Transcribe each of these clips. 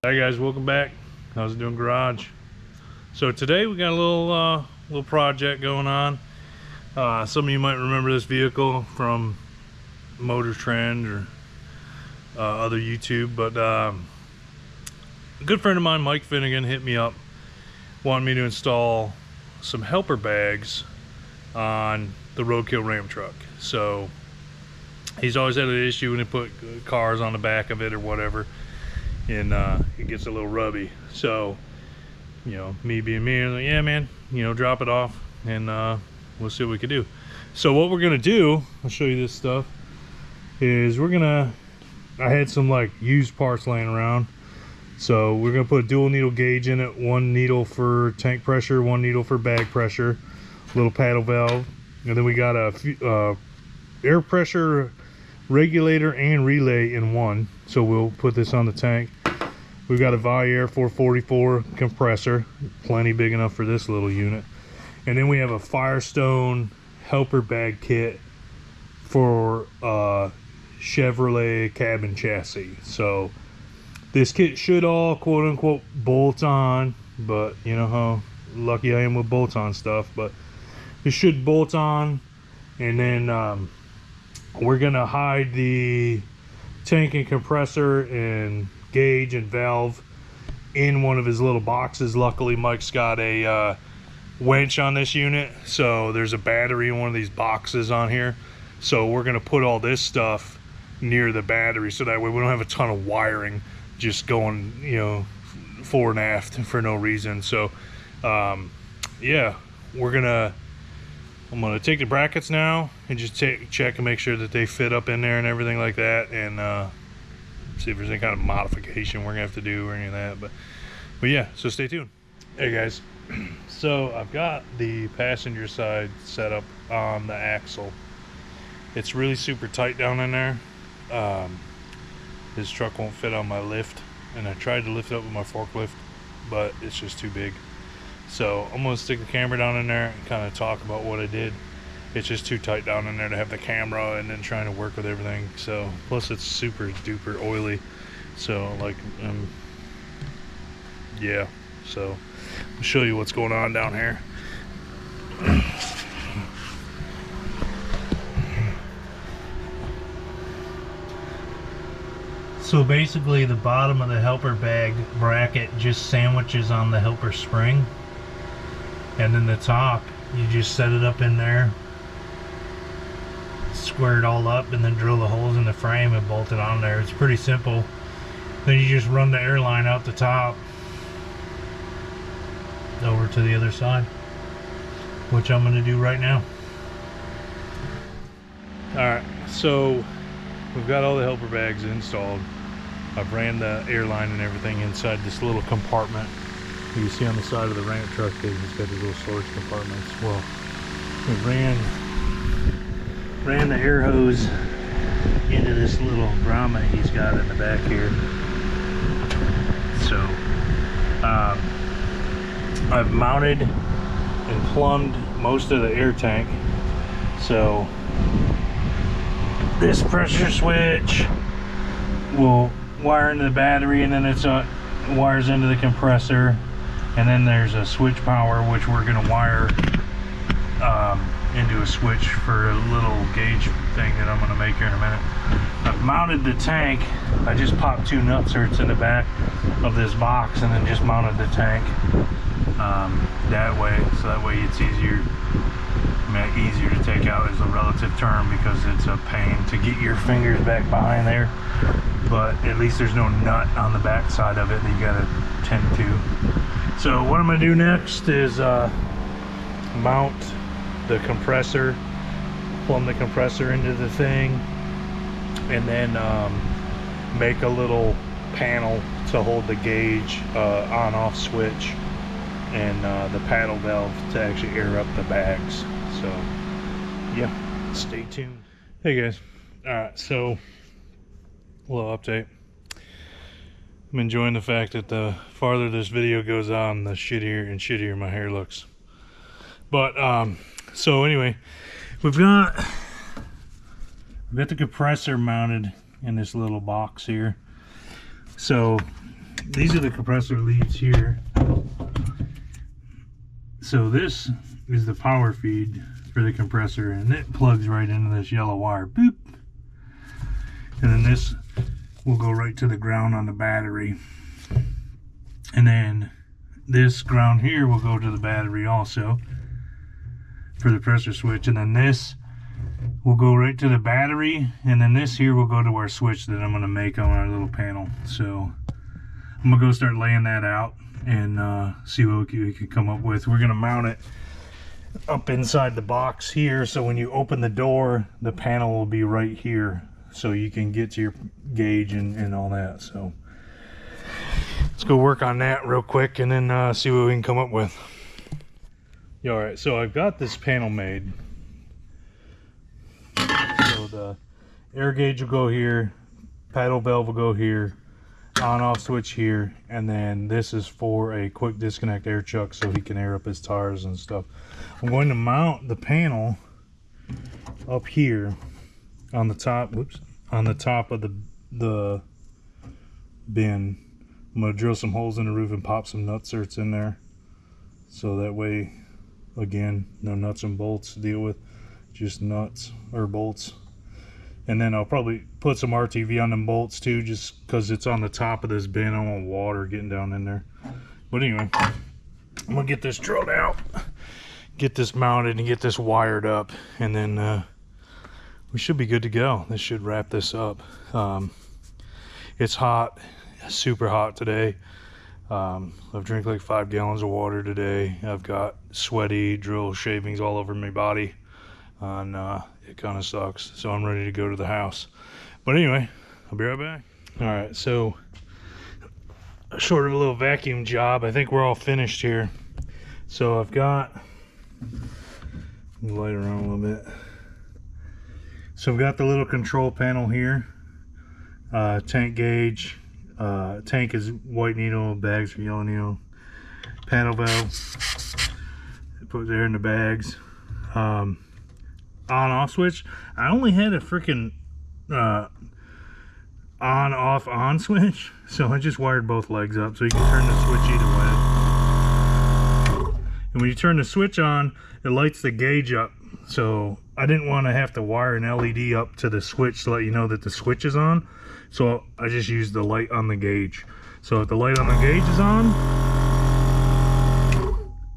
Hi guys, welcome back. How's it doing, garage? So today we got a little project going on. Some of you might remember this vehicle from Motor Trend or other YouTube, but a good friend of mine, Mike Finnegan, hit me up wanting me to install some helper bags on the roadkill Ram truck. So he's always had an issue when he put cars on the back of it or whatever, and it gets a little rubby. So, you know, me being me, I'm like, yeah man, you know, drop it off and we'll see what we can do. So what we're gonna do, I'll show you this stuff, is I had some like used parts laying around, so we're gonna put a dual needle gauge in it, one needle for tank pressure, one needle for bag pressure, little paddle valve, and then we got a air pressure regulator and relay in one. So we'll put this on the tank. We've got a Viair 444 compressor, plenty big enough for this little unit. And then we have a Firestone helper bag kit for Chevrolet cabin chassis. So this kit should all quote unquote bolt on, but you know how lucky I am with bolt on stuff, but it should bolt on. And then we're gonna hide the tank and compressor and gauge and valve in one of his little boxes. Luckily Mike's got a winch on this unit, so there's a battery in one of these boxes on here. So we're gonna put all this stuff near the battery, so that way we don't have a ton of wiring just going, you know, fore and aft for no reason. So yeah, I'm gonna take the brackets now and just check and make sure that they fit up in there and everything like that, and see if there's any kind of modification we're gonna have to do or any of that. But yeah, so stay tuned. Hey guys, so I've got the passenger side set up on the axle. It's really super tight down in there. This truck won't fit on my lift, and I tried to lift it up with my forklift, but it's just too big. So I'm gonna stick the camera down in there and kind of talk about what I did. It's just too tight down in there to have the camera and then trying to work with everything. So plus it's super duper oily. So like, yeah. So I'll show you what's going on down here. So basically the bottom of the helper bag bracket just sandwiches on the helper spring, and then the top, you just set it up in there, square it all up, and then drill the holes in the frame and bolt it on there. It's pretty simple. Then you just run the airline out the top over to the other side, which I'm going to do right now. Alright, so we've got all the helper bags installed. I've ran the airline and everything inside this little compartment. You see on the side of the ramp truck, it's got these little storage compartments. Well, we ran the air hose into this little grommet he's got in the back here. So I've mounted and plumbed most of the air tank. So this pressure switch will wire into the battery, and then it's wires into the compressor, and then there's a switch power which we're going to wire into a switch for a little gauge thing that I'm going to make here in a minute. I've mounted the tank. I just popped two nutserts in the back of this box and then just mounted the tank that way, so that way it's easier. I mean, easier to take out is a relative term because it's a pain to get your fingers back behind there, but at least there's no nut on the back side of it that you gotta tend to. So what I'm gonna do next is mount the compressor, plumb the compressor into the thing, and then make a little panel to hold the gauge on-off switch and the paddle valve to actually air up the bags. So yeah, stay tuned. Hey guys, alright, so a little update. I'm enjoying the fact that the farther this video goes on, the shittier and shittier my hair looks. But so anyway, we've got the compressor mounted in this little box here. So these are the compressor leads here. So this is the power feed for the compressor, and it plugs right into this yellow wire. Boop. And then this will go right to the ground on the battery. And then this ground here will go to the battery also for the pressure switch. And then this will go right to the battery. And then this here will go to our switch that I'm going to make on our little panel. So I'm going to go start laying that out and see what we can come up with. We're going to mount it up inside the box here. So when you open the door, the panel will be right here. So you can get to your gauge and all that. So let's go work on that real quick and then see what we can come up with. Yeah, all right, so I've got this panel made. So the air gauge will go here, paddle valve will go here, on-off switch here, and then this is for a quick disconnect air chuck so he can air up his tires and stuff. I'm going to mount the panel up here on the top, on the top of the bin. I'm gonna drill some holes in the roof and pop some nutserts in there, so that way, again, no nuts and bolts to deal with, just nuts or bolts. And then I'll probably put some RTV on them bolts too, just because it's on the top of this bin. I don't want water getting down in there. But anyway, I'm gonna get this drilled out, get this mounted, and get this wired up, and then we should be good to go. This should wrap this up. It's hot, super hot today. I've drank like 5 gallons of water today. I've got sweaty drill shavings all over my body, and it kind of sucks. So I'm ready to go to the house. But anyway, I'll be right back. All right, so short of a little vacuum job, I think we're all finished here. So I've got, light around a little bit. So I've got the little control panel here, tank gauge, tank is white needle, bags are yellow needle, paddle valve, put there in the bags, on-off switch. I only had a freaking on-off-on switch, so I just wired both legs up so you can turn the switch either way. And when you turn the switch on, it lights the gauge up. So I didn't want to have to wire an LED up to the switch to let you know that the switch is on. So I just used the light on the gauge. So if the light on the gauge is on,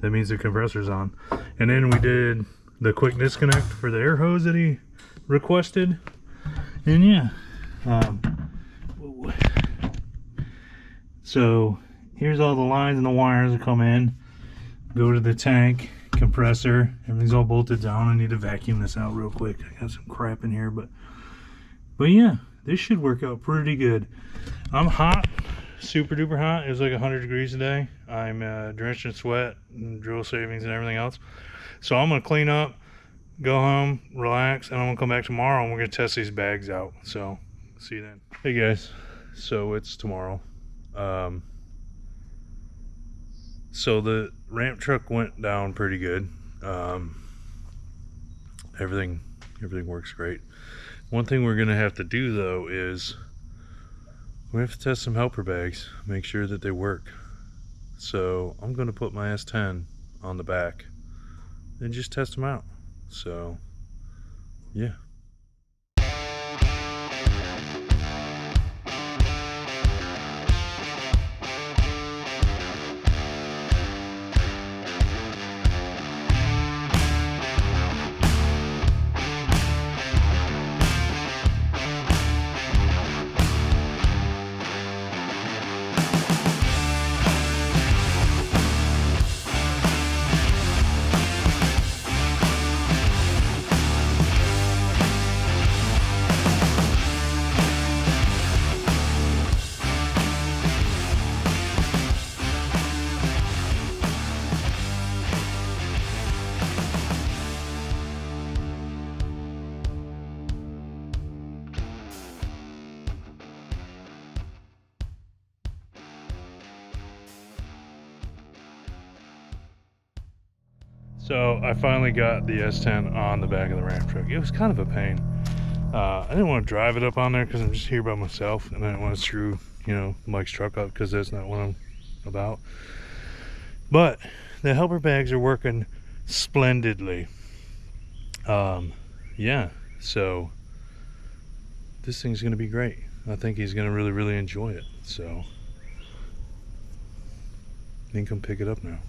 that means the compressor's on. And then we did the quick disconnect for the air hose that he requested. And yeah. So here's all the lines and the wires that come in, go to the tank, compressor, everything's all bolted down. I need to vacuum this out real quick. I got some crap in here, but yeah, this should work out pretty good. I'm hot, super duper hot. It was like 100 degrees today. I'm drenched in sweat and drill savings and everything else. So I'm gonna clean up, go home, relax, and I'm gonna come back tomorrow and we're gonna test these bags out. So see you then. Hey guys, so it's tomorrow. So the ramp truck went down pretty good. Everything works great. One thing we're gonna have to do though is we have to test some helper bags, make sure that they work. So I'm gonna put my S10 on the back and just test them out. So yeah. So I finally got the S10 on the back of the ramp truck. It was kind of a pain. I didn't want to drive it up on there because I'm just here by myself and I didn't want to screw you know, Mike's truck up, because that's not what I'm about. But the helper bags are working splendidly. Yeah, so this thing's gonna be great. I think he's gonna really enjoy it. So you can come pick it up now,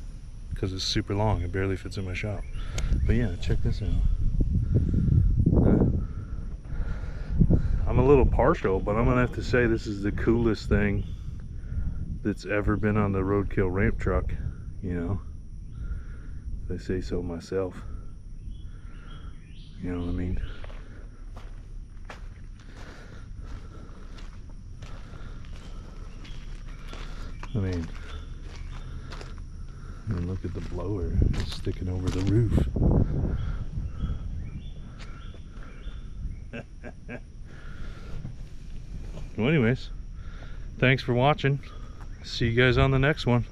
because it's super long. It barely fits in my shop. But yeah, check this out. I'm a little partial, but I'm gonna have to say this is the coolest thing that's ever been on the Roadkill ramp truck, you know, if I say so myself. You know what I mean? And look at the blower. It's sticking over the roof. Well, anyways, thanks for watching. See you guys on the next one.